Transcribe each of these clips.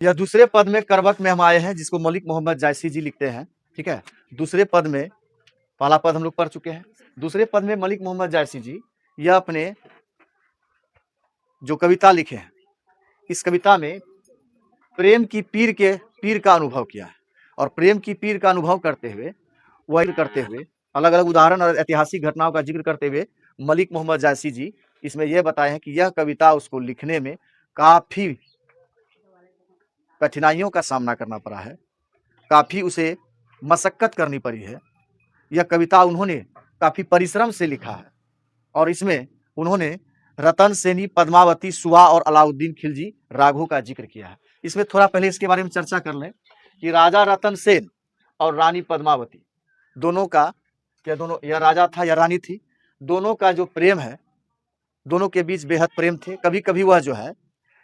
यह दूसरे पद में करवक में हम आए हैं, जिसको मलिक मोहम्मद जायसी जी लिखते हैं। ठीक है, दूसरे पद में, पहला पद हम लोग पढ़ चुके हैं। दूसरे पद में मलिक मोहम्मद जायसी जी यह अपने जो कविता लिखे हैं, इस कविता में प्रेम की पीर का अनुभव किया है। और प्रेम की पीर का अनुभव करते हुए, वह करते हुए, अलग अलग उदाहरण और ऐतिहासिक घटनाओं का जिक्र करते हुए मलिक मोहम्मद जायसी जी इसमें यह बताए हैं कि यह कविता उसको लिखने में काफी कठिनाइयों का सामना करना पड़ा है, काफी उसे मशक्कत करनी पड़ी है। यह कविता उन्होंने काफी परिश्रम से लिखा है और इसमें उन्होंने रतन सेनी, पद्मावती, सुआ और अलाउद्दीन खिलजी राघों का जिक्र किया है। इसमें थोड़ा पहले इसके बारे में चर्चा कर लें कि राजा रतन सेन और रानी पद्मावती दोनों का, यह राजा था या रानी थी, दोनों का जो प्रेम है, दोनों के बीच बेहद प्रेम थे। कभी कभी वह जो है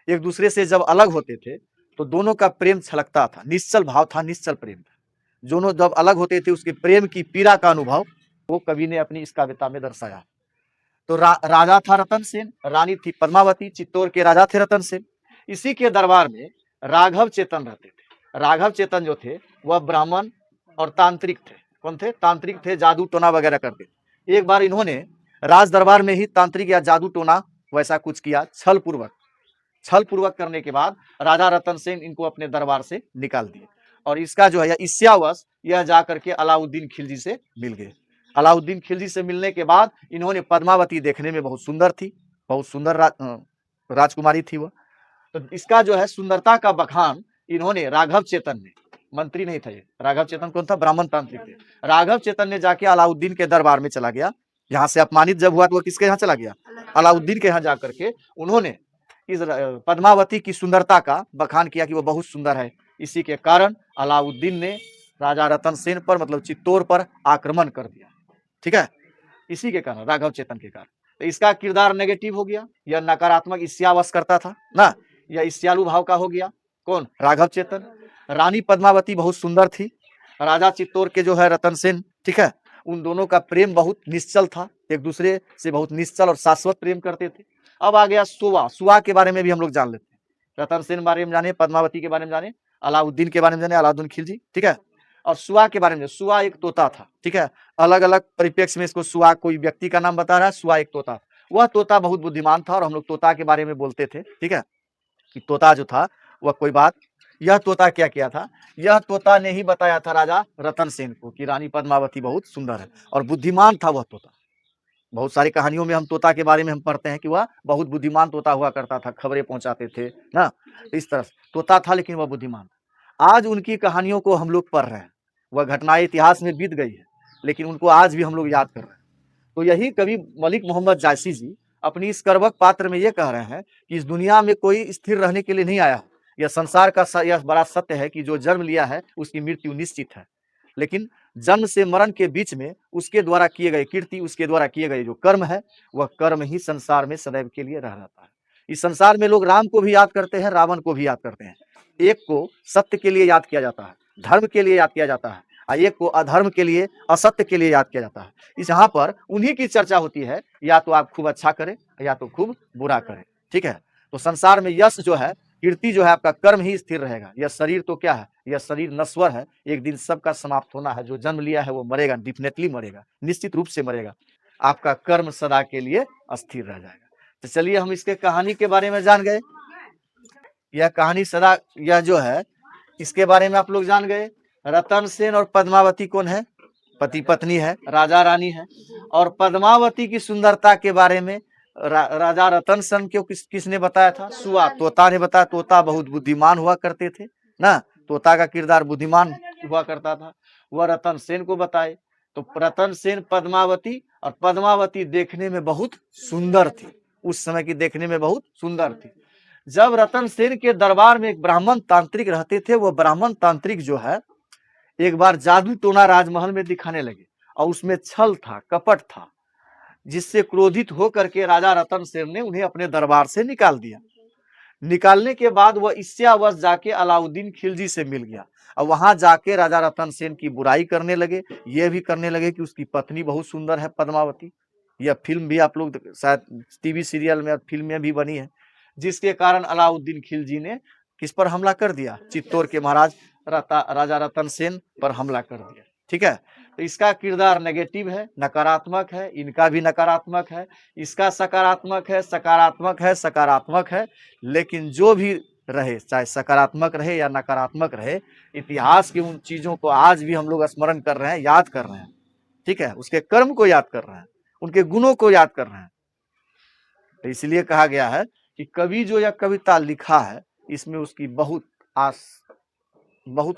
एक दूसरे से जब अलग होते थे तो दोनों का प्रेम छलकता था, निश्चल भाव था, निश्चल प्रेम था। दोनों जब अलग होते थे उसके प्रेम की पीड़ा का अनुभव वो कवि ने अपनी इस कविता में दर्शाया। तो राजा था रतन सेन, रानी थी पद्मावती, चित्तौड़ के राजा थे रतन सेन। इसी के दरबार में राघव चेतन रहते थे। राघव चेतन जो थे वह ब्राह्मण और तांत्रिक थे। कौन थे? तांत्रिक थे, जादू टोना वगैरह करते थे। एक बार इन्होंने राज दरबार में ही तांत्रिक या जादू टोना वैसा कुछ किया, छल पूर्वक करने के बाद राजा रतन सेन इनको अपने दरबार से निकाल दिए। और इसका जो है ईर्ष्यावश यह जाकर के अलाउद्दीन खिलजी से मिल गए। अलाउद्दीन खिलजी से मिलने के बाद इन्होंने पद्मावती, देखने में बहुत सुंदर थी, बहुत सुंदर राजकुमारी थी वह, तो इसका जो है सुंदरता का बखान इन्होंने राघव चेतन ने, मंत्री नहीं थे, राघव चेतन कौन था? ब्राह्मण तांत्रिक थे। राघव चेतन ने जाके अलाउद्दीन के दरबार में चला गया। यहाँ से अपमानित जब हुआ तो वह किसके यहाँ चला गया? अलाउद्दीन के यहाँ जाकर के उन्होंने इस पद्मावती की सुंदरता का बखान किया कि वो बहुत सुंदर है। इसी के कारण अलाउद्दीन ने राजा रतन सेन पर, मतलब चित्तौड़ पर आक्रमण कर दिया। ठीक है, इसी के कारण, राघव चेतन के कारण। तो इसका किरदार नेगेटिव हो गया, यह नकारात्मक ईर्ष्यावश करता था ना, यह ईर्ष्यालु भाव का हो गया। कौन? राघव चेतन। रानी पद्मावती बहुत सुंदर थी। राजा चित्तौड़ के जो है रतन सेन, ठीक है, उन दोनों का प्रेम बहुत निश्चल था, एक दूसरे से बहुत निश्चल और शाश्वत प्रेम करते थे। अब आ गया सुआ। सुआ के बारे में भी हम लोग जान लेते हैं। रतन सेन बारे में जाने, पद्मावती के बारे में जाने, अलाउद्दीन के बारे में जाने, अलाउद्दीन खिलजी। ठीक है, और सुआ के बारे में, सुआ एक तोता था। ठीक है, अलग अलग परिप्रेक्ष्य में इसको सुआ, कोई व्यक्ति का नाम बता रहा है, सुआ एक तोता। वह तोता बहुत बुद्धिमान था और हम लोग तोता के बारे में बोलते थे। ठीक है, कि तोता जो था वह कोई बात, यह तोता क्या किया था? यह तोता ने ही बताया था राजा रतन सेन को कि रानी पद्मावती बहुत सुंदर है और बुद्धिमान था वह तोता। बहुत सारी कहानियों में हम तोता के बारे में हम पढ़ते हैं कि वह बहुत बुद्धिमान तोता हुआ करता था, खबरें पहुंचाते थे ना, इस तरह तोता था, लेकिन वह बुद्धिमान। आज उनकी कहानियों को हम लोग पढ़ रहे हैं, वह घटनाएं इतिहास में बीत गई है, लेकिन उनको आज भी हम लोग याद कर रहे हैं। तो यही कवि मलिक मोहम्मद जायसी जी अपनी इस करवक पात्र में ये कह रहे हैं कि इस दुनिया में कोई स्थिर रहने के लिए नहीं आया। यह संसार का यह बड़ा सत्य है कि जो जन्म लिया है उसकी मृत्यु निश्चित है, लेकिन जन्म से मरण के बीच में उसके द्वारा किए गए कीर्ति, उसके द्वारा किए गए जो कर्म है, वह कर्म ही संसार में सदैव के लिए रह जाता है। इस संसार में लोग राम को भी याद करते हैं, रावण को भी याद करते हैं। एक को सत्य के लिए याद किया जाता है, धर्म के लिए याद किया जाता है, और एक को अधर्म के लिए, असत्य के लिए याद किया जाता है। इस यहाँ पर उन्हीं की चर्चा होती है, या तो आप खूब अच्छा करें या तो खूब बुरा करें। ठीक है, तो संसार में यश जो है, कीर्ति जो है, आपका कर्म ही स्थिर रहेगा। यह शरीर तो क्या है? यह शरीर नश्वर है, एक दिन सबका समाप्त होना है। जो जन्म लिया है वो मरेगा, डेफिनेटली मरेगा, निश्चित रूप से मरेगा। आपका कर्म सदा के लिए अस्थिर रह जाएगा। तो चलिए हम इसके कहानी के बारे में जान गए। यह कहानी सदा, यह जो है इसके बारे में आप लोग जान गए। रतन सेन और पद्मावती कौन है? पति पत्नी है, राजा रानी है। और पद्मावती की सुंदरता के बारे में राजा रतन सेन को किसने बताया था? सुआ, तोता ने बताया। तोता बहुत बुद्धिमान हुआ करते थे ना, तोता का किरदार बुद्धिमान हुआ करता था, वह रतन सेन को बताए। तो रतन सेन, पद्मावती, और पद्मावती देखने में बहुत सुंदर थी, उस समय की देखने में बहुत सुंदर थी। जब रतन सेन के दरबार में एक ब्राह्मण तांत्रिक रहते थे, वो ब्राह्मण तांत्रिक जो है एक बार जादू टोना राजमहल में दिखाने लगे, और उसमें छल था, कपट था, जिससे क्रोधित होकर के राजा रतन सेन ने उन्हें अपने दरबार से निकाल दिया। निकालने के बाद वह ईर्ष्यावश जाके अलाउद्दीन खिलजी से मिल गया, और वहां जाके राजा रतन सेन की बुराई करने लगे। ये भी करने लगे कि उसकी पत्नी बहुत सुंदर है, पद्मावती। यह फिल्म भी आप लोग शायद टीवी सीरियल में और फिल्म में भी बनी है, जिसके कारण अलाउद्दीन खिलजी ने किस पर हमला कर दिया? चित्तौड़ के महाराज राजा रतन सेन पर हमला कर दिया। ठीक है, तो इसका किरदार नेगेटिव है, नकारात्मक है, इनका भी नकारात्मक है, इसका सकारात्मक है, सकारात्मक है, सकारात्मक है। लेकिन जो भी रहे, चाहे सकारात्मक रहे या नकारात्मक रहे, इतिहास की उन चीजों को आज भी हम लोग स्मरण कर रहे हैं, याद कर रहे हैं। ठीक है, उसके कर्म को याद कर रहे हैं, उनके गुणों को याद कर रहे हैं। तो इसलिए कहा गया है कि कवि जो यह कविता लिखा है, इसमें उसकी बहुत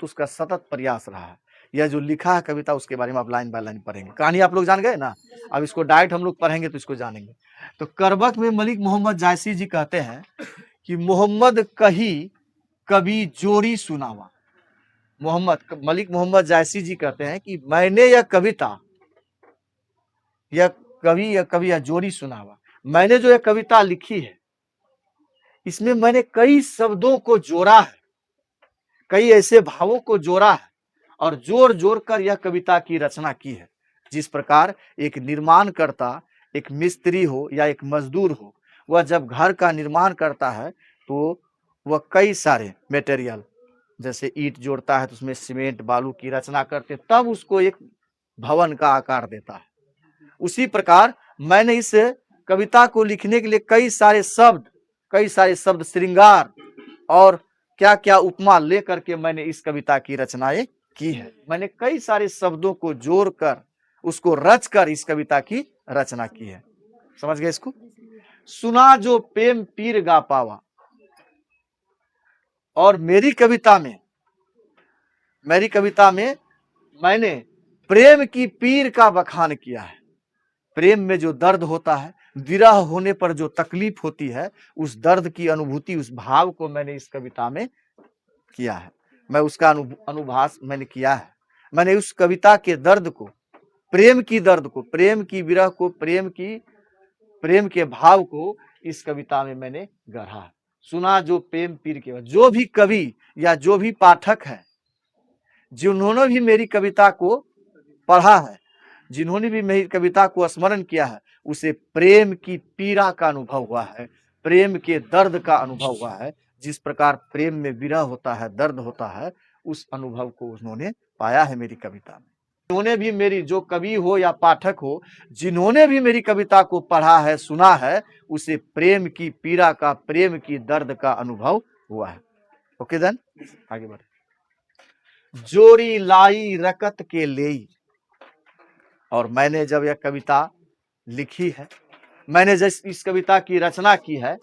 उसका सतत प्रयास रहा है। यह जो लिखा है कविता, उसके बारे में आप लाइन बाय लाइन पढ़ेंगे। कहानी आप लोग जान गए ना, अब इसको डायरेक्ट हम लोग पढ़ेंगे तो इसको जानेंगे। तो करबक में मलिक मोहम्मद जायसी जी कहते हैं कि मोहम्मद कही कवि जोड़ी सुनावा। मलिक मोहम्मद जायसी जी कहते हैं कि मैंने यह कविता, यह कवि या जोड़ी सुनावा, मैंने जो यह कविता लिखी है, इसमें मैंने कई शब्दों को जोड़ा है, कई ऐसे भावों को जोड़ा है और जोड़ जोड़ कर यह कविता की रचना की है। जिस प्रकार एक निर्माणकर्ता, एक मिस्त्री हो या एक मजदूर हो, वह जब घर का निर्माण करता है तो वह कई सारे मटेरियल, जैसे ईंट जोड़ता है तो उसमें सीमेंट बालू की रचना करते, तब उसको एक भवन का आकार देता है। उसी प्रकार मैंने इस कविता को लिखने के लिए कई सारे शब्द श्रृंगार और क्या क्या उपमा लेकर के मैंने इस कविता की रचनाएं की है। मैंने कई सारे शब्दों को जोड़कर, उसको रचकर इस कविता की रचना की है। समझ गए इसको? सुना जो प्रेम पीर गा पावा। और मेरी कविता में मैंने प्रेम की पीर का बखान किया है। प्रेम में जो दर्द होता है, विरह होने पर जो तकलीफ होती है, उस दर्द की अनुभूति, उस भाव को मैंने इस कविता में किया है। मैं उसका अनुभास मैंने किया है। मैंने उस कविता के दर्द को, प्रेम की दर्द को, प्रेम की विरह को, प्रेम के भाव को इस कविता में मैंने गढ़ा है। सुना जो प्रेम पीर के, जो भी कवि या जो भी पाठक है, जिन्होंने भी मेरी कविता को पढ़ा है, जिन्होंने भी मेरी कविता को स्मरण किया है, उसे प्रेम की पीड़ा का अनुभव हुआ है, प्रेम के दर्द का अनुभव हुआ है। जिस प्रकार प्रेम में विरह होता है, दर्द होता है, उस अनुभव को उन्होंने पाया है मेरी कविता में। जिन्होंने भी मेरी, जो कवि हो या पाठक हो, जिन्होंने भी मेरी कविता को पढ़ा है, सुना है, उसे प्रेम की पीड़ा का, प्रेम की दर्द का अनुभव हुआ है। ओके देन, आगे बढ़े। जोड़ी लाई रकत के लेई। और मैंने जब यह कविता लिखी है, मैंने जब इस कविता की रचना की है,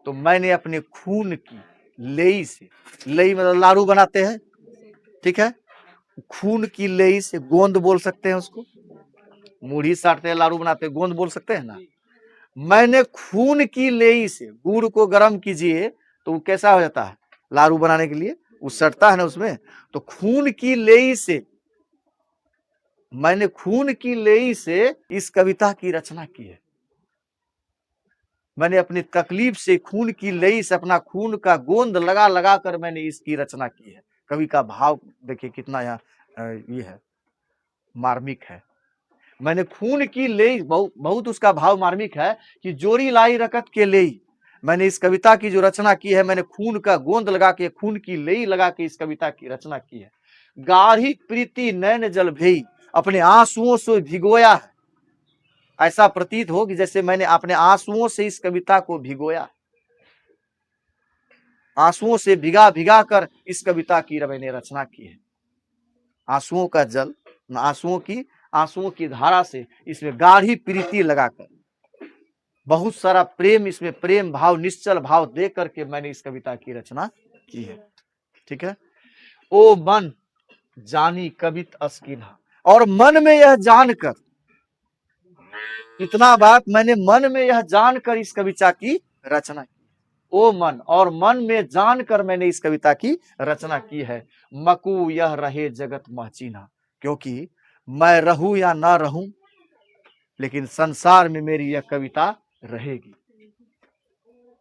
तो मैंने अपने खून की लेई से, लेई मतलब लारू बनाते हैं, ठीक है, खून की लेई से, गोंद बोल सकते हैं उसको, मूढ़ी साटते हैं, लारू बनाते हैं, गोंद बोल सकते हैं ना। मैंने खून की लेई से, गुड़ को गर्म कीजिए तो वो कैसा हो जाता है, लारू बनाने के लिए वो सटता है ना उसमें, तो खून की लेई से, मैंने खून की लेई से इस कविता की रचना की है। मैंने अपनी तकलीफ से, खून की लेई से, अपना खून का गोंद लगा लगा कर मैंने इसकी रचना की है। कवि का भाव देखिए कितना ये है, मार्मिक है। मैंने खून की लेई, बहुत उसका भाव मार्मिक है कि जोड़ी लाई रकत के लेई। मैंने इस कविता की जो रचना की है, मैंने खून का गोंद लगा के, खून की लेई लगा के इस कविता की रचना की है। गाढ़ी प्रीति नैन जल भेई, अपने आंसुओं से भिगोया है। ऐसा प्रतीत हो कि जैसे मैंने अपने आंसुओं से इस कविता को भिगोया, आंसुओं से भिगा भिगा कर इस कविता की मैंने रचना की है। आंसुओं का जल, आंसुओं की धारा से इसमें गाढ़ी प्रीति लगाकर, बहुत सारा प्रेम, इसमें प्रेम भाव, निश्चल भाव दे करके मैंने इस कविता की रचना की है। ठीक है। ओ मन जानी कवित अस्किन्हा, और मन में यह जानकर, इतना बात मैंने मन में यह जानकर इस कविता की रचना की। ओ मन, और मन में जानकर मैंने इस कविता की रचना की है। मकू यह रहे जगत महचीना, क्योंकि मैं रहूं या ना रहूं, लेकिन संसार में मेरी यह कविता रहेगी।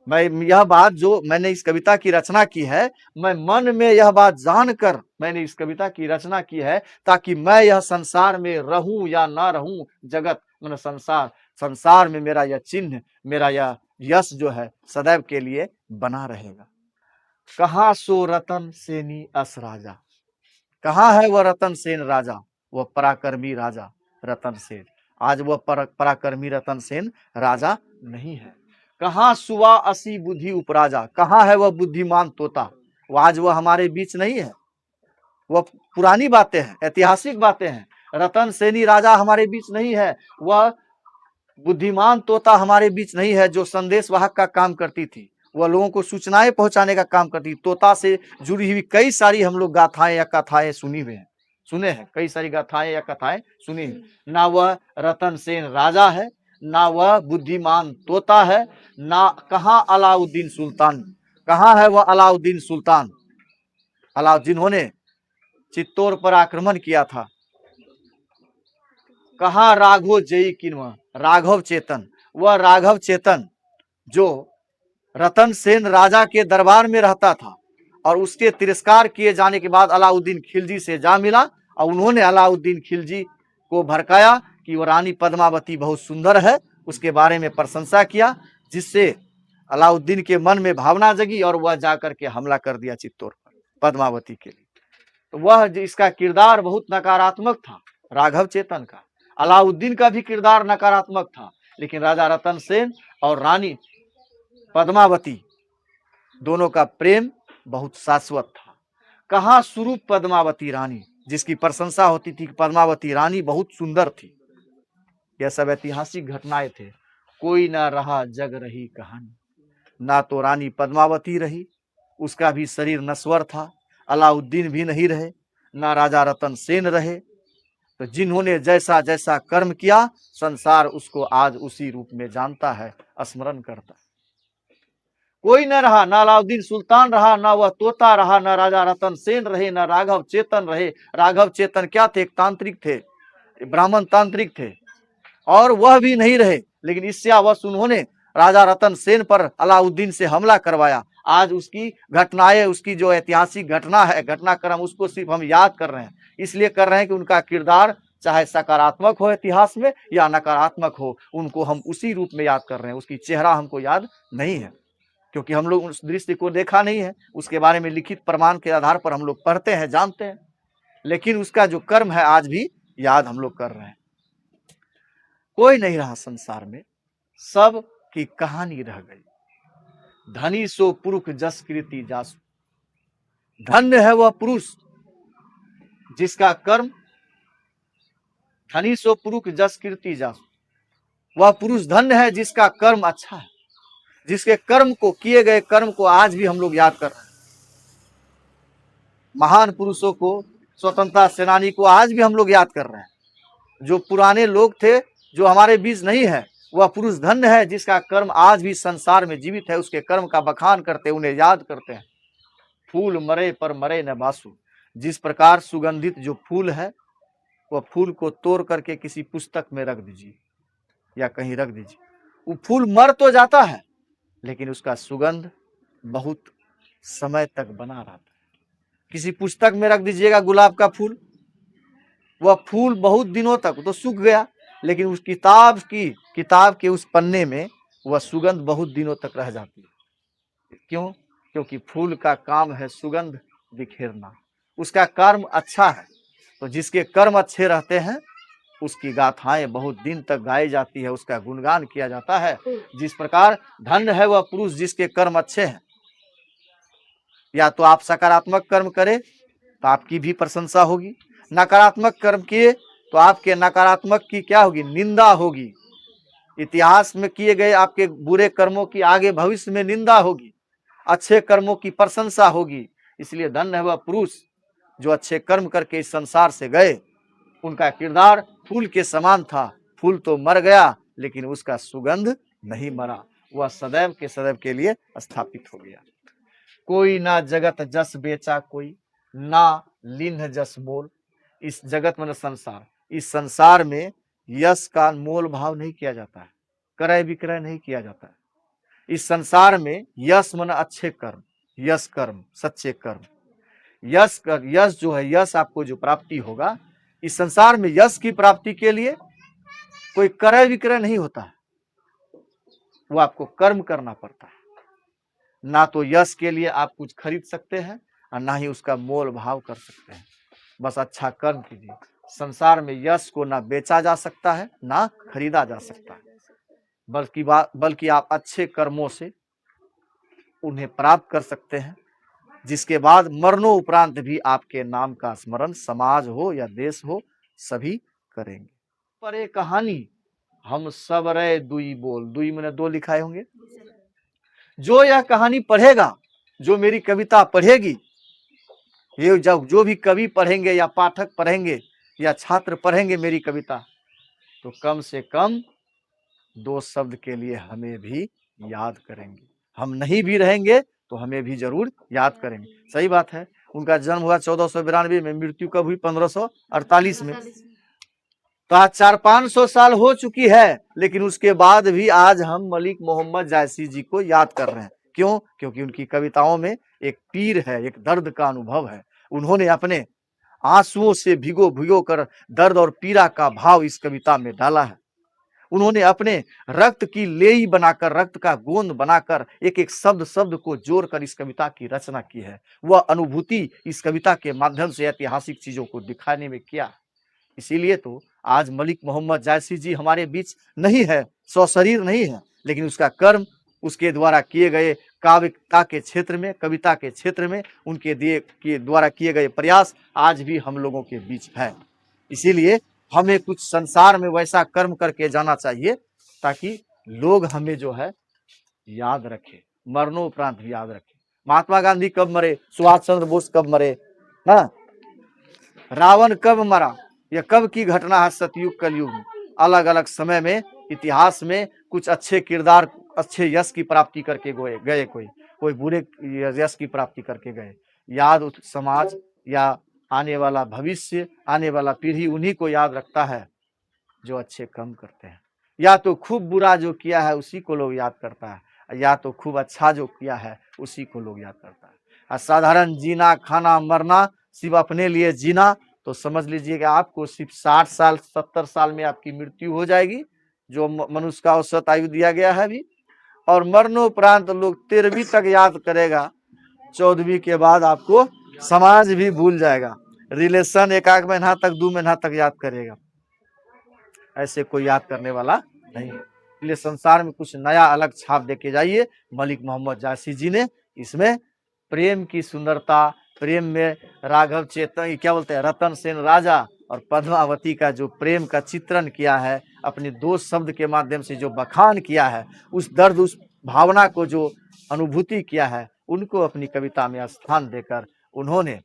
मैं यह बात जो मैंने इस कविता की रचना की है, मैं मन में यह बात जानकर मैंने इस कविता की रचना की है, ताकि मैं यह संसार में रहूं या ना रहूं, जगत मतलब संसार में मेरा यह चिन्ह, मेरा यह यश जो है सदैव के लिए बना रहेगा। कहाँ सो रतन सेनी अस राजा। कहाँ है वह रतन सेन राजा, वह पराक्रमी राजा रतन सेन। आज वह पराक्रमी रतन सेन राजा नहीं है। कहाँ सुवा असी बुद्धि उपराजा। कहाँ है वह बुद्धिमान तोता, वो आज वह हमारे बीच नहीं है। वह पुरानी बातें हैं, ऐतिहासिक बातें हैं। रतन सेनी राजा हमारे बीच नहीं है। वह बुद्धिमान तोता हमारे बीच नहीं है, जो संदेश वाहक का काम करती थी, वह लोगों को सूचनाएं पहुंचाने का काम करती। तोता से जुड़ी हुई कई सारी हम लोग गाथाएं या कथाएं सुने हैं, कई सारी गाथाएं या कथाएं सुनी हैं। ना वह रतन सेन राजा है, ना वह बुद्धिमान तोता है, ना कहाँ अलाउद्दीन सुल्तान। कहाँ है वह अलाउद्दीन सुल्तान, जिन्होंने चित्तौड़ पर आक्रमण किया था। कहाँ राघव जयी किन्वा, राघव चेतन, वह राघव चेतन जो रतन सेन राजा के दरबार में रहता था और उसके तिरस्कार किए जाने के बाद अलाउद्दीन खिलजी से जा मिला और उन्होंने अलाउद्दीन खिलजी को भड़काया कि वो रानी पद्मावती बहुत सुंदर है, उसके बारे में प्रशंसा किया, जिससे अलाउद्दीन के मन में भावना जगी और वह जाकर के हमला कर दिया चित्तौड़ पर पद्मावती के लिए। तो वह इसका किरदार बहुत नकारात्मक था राघव चेतन का। अलाउद्दीन का भी किरदार नकारात्मक था, लेकिन राजा रतन सेन और रानी पद्मावती दोनों का प्रेम बहुत शाश्वत था। कहाँ स्वरूप पद्मावती रानी, जिसकी प्रशंसा होती थी कि पद्मावती रानी बहुत सुंदर थी। यह सब ऐतिहासिक घटनाएं थे। कोई ना रहा जग रही कहानी। ना तो रानी पद्मावती रही, उसका भी शरीर नश्वर था। अलाउद्दीन भी नहीं रहे, ना राजा रतन सेन रहे। तो जिन्होंने जैसा जैसा कर्म किया, संसार उसको आज उसी रूप में जानता है, स्मरण करता है। कोई न रहा, ना अलाउद्दीन सुल्तान रहा, ना वह तोता रहा, ना राजा रतन सेन रहे, ना राघव चेतन रहे। राघव चेतन क्या थे, एक तांत्रिक थे, ब्राह्मण तांत्रिक थे, और वह भी नहीं रहे। लेकिन ईर्ष्यावश उन्होंने राजा रतन सेन पर अलाउद्दीन से हमला करवाया। आज उसकी घटनाएं, उसकी जो ऐतिहासिक घटना है, घटनाक्रम, उसको सिर्फ हम याद कर रहे हैं। इसलिए कर रहे हैं कि उनका किरदार चाहे सकारात्मक हो इतिहास में या नकारात्मक हो, उनको हम उसी रूप में याद कर रहे हैं। उसकी चेहरा हमको याद नहीं है, क्योंकि हम लोग उस दृश्य को देखा नहीं है। उसके बारे में लिखित प्रमाण के आधार पर हम लोग पढ़ते हैं, जानते हैं, लेकिन उसका जो कर्म है आज भी याद हम लोग कर रहे हैं। कोई नहीं रहा संसार में, सब की कहानी रह गई। धनी सो पुरुष जस कीर्ति जासु। धन्य है वह पुरुष जिसका कर्म, धनी सो पुरुष जस कीर्ति जासु, वह पुरुष धन्य है जिसका कर्म अच्छा है, जिसके कर्म को, किए गए कर्म को आज भी हम लोग याद कर रहे हैं। महान पुरुषों को, स्वतंत्रता सेनानी को आज भी हम लोग याद कर रहे हैं। जो पुराने लोग थे, जो हमारे बीच नहीं है, वह पुरुष धन्य है जिसका कर्म आज भी संसार में जीवित है। उसके कर्म का बखान करते, उन्हें याद करते हैं। फूल मरे पर मरे न बासु। जिस प्रकार सुगंधित जो फूल है, वह फूल को तोड़ करके किसी पुस्तक में रख दीजिए या कहीं रख दीजिए, वो फूल मर तो जाता है, लेकिन उसका सुगंध बहुत समय तक बना रहता है। किसी पुस्तक में रख दीजिएगा गुलाब का फूल, वह फूल बहुत दिनों तक तो सूख गया, लेकिन उस किताब के उस पन्ने में वह सुगंध बहुत दिनों तक रह जाती है। क्यों? क्योंकि फूल का काम है सुगंध बिखेरना, उसका कर्म अच्छा है। तो जिसके कर्म अच्छे रहते हैं, उसकी गाथाएं बहुत दिन तक गाई जाती है, उसका गुणगान किया जाता है। जिस प्रकार धन्य है वह पुरुष जिसके कर्म अच्छे हैं। या तो आप सकारात्मक कर्म करें तो आपकी भी प्रशंसा होगी, नकारात्मक कर्म किए तो आपके नकारात्मक की क्या होगी, निंदा होगी। इतिहास में किए गए आपके बुरे कर्मों की आगे भविष्य में निंदा होगी, अच्छे कर्मों की प्रशंसा होगी। इसलिए धन्य है वह पुरुष जो अच्छे कर्म करके इस संसार से गए। उनका किरदार फूल के समान था। फूल तो मर गया, लेकिन उसका सुगंध नहीं मरा, वह सदैव के सदैव के लिए स्थापित हो गया। कोई ना जगत जस बेचा कोई, ना लिन्ह जस मोल। इस जगत में संसार, इस संसार में यश का मोल भाव नहीं किया जाता है, क्रय विक्रय नहीं किया जाता है। इस संसार में यश मन अच्छे कर्म, यश कर्म, सच्चे कर्म, यश जो है, यश आपको जो प्राप्ति होगा इस संसार में, यश की प्राप्ति के लिए कोई क्रय विक्रय नहीं होता है, वो आपको कर्म करना पड़ता है। ना तो यश के लिए आप कुछ खरीद सकते हैं और ना ही उसका मोल भाव कर सकते हैं। बस अच्छा कर्म कीजिए। संसार में यश को ना बेचा जा सकता है, ना खरीदा जा सकता है, बल्कि आप अच्छे कर्मों से उन्हें प्राप्त कर सकते हैं, जिसके बाद मरणोपरांत भी आपके नाम का स्मरण समाज हो या देश हो सभी करेंगे। पर एक कहानी हम सब रे दुई बोल, दुई मैंने दो लिखाए होंगे। जो यह कहानी पढ़ेगा, जो मेरी कविता पढ़ेगी, ये जो भी कवि पढ़ेंगे या पाठक पढ़ेंगे या छात्र पढ़ेंगे मेरी कविता, तो कम से कम 2 शब्द के लिए हमें भी याद करेंगे। हम नहीं भी रहेंगे तो हमें भी जरूर याद करेंगे। सही बात है। उनका जन्म हुआ 1492 में, मृत्यु कब हुई? 1548 में। तो आज 400-500 साल हो चुकी है, लेकिन उसके बाद भी आज हम मलिक मोहम्मद जायसी जी को याद कर रहे हैं। क्यों? क्योंकि उनकी कविताओं में एक पीर है, एक दर्द का अनुभव है। उन्होंने अपने आंसुओं से भिगो भिगो कर दर्द और पीड़ा का भाव इस कविता में डाला है। उन्होंने अपने रक्त की लेई बनाकर, रक्त का गोंद बनाकर एक एक शब्द शब्द को जोड़कर इस कविता की रचना की है। वह अनुभूति इस कविता के माध्यम से ऐतिहासिक चीजों को दिखाने में किया। इसीलिए तो आज मलिक मोहम्मद जायसी जी हमारे बीच नहीं है, सशरीर नहीं है, लेकिन उसका कर्म, उसके द्वारा किए गए काव्यता के क्षेत्र में, कविता के क्षेत्र में उनके द्वारा किए गए प्रयास आज भी हम लोगों के बीच है। इसीलिए हमें कुछ संसार में वैसा कर्म करके जाना चाहिए ताकि लोग हमें जो है याद रखे, मरणोपरांत भी याद रखे। महात्मा गांधी कब मरे? सुभाष चंद्र बोस कब मरे? हाँ, रावण कब मरा? यह कब की घटना है? सतयुग कलयुग में। अलग अलग समय में इतिहास में कुछ अच्छे किरदार, अच्छे यश की प्राप्ति करके गए, कोई बुरे यश की प्राप्ति करके गए। याद समाज या आने वाला भविष्य, आने वाला पीढ़ी उन्हीं को याद रखता है जो अच्छे कर्म करते हैं। या तो खूब बुरा जो किया है उसी को लोग याद करता है, या तो खूब अच्छा जो किया है उसी को लोग याद करता है। और साधारण जीना, खाना, मरना, सिर्फ अपने लिए जीना, तो समझ लीजिएगा आपको सिर्फ 60 साल 70 साल में आपकी मृत्यु हो जाएगी, जो मनुष्य का औसत आयु दिया गया है अभी। और मरणोपरांत लोग 13वीं तक याद करेगा, 14वीं के बाद आपको समाज भी भूल जाएगा। रिलेशन 1 महीना तक, 2 महीना तक याद करेगा, ऐसे कोई याद करने वाला नहीं है। इसलिए संसार में कुछ नया अलग छाप देके जाइए। मलिक मोहम्मद जायसी जी ने इसमें प्रेम की सुंदरता, प्रेम में राघव चेतन, क्या बोलते हैं, रतन सेन राजा और पद्मावती का जो प्रेम का चित्रण किया है, अपने 2 शब्द के माध्यम से जो बखान किया है, उस दर्द, उस भावना को जो अनुभूति किया है, उनको अपनी कविता में स्थान देकर उन्होंने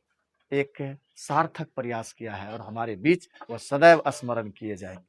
एक सार्थक प्रयास किया है और हमारे बीच वह सदैव स्मरण किए जाएंगे।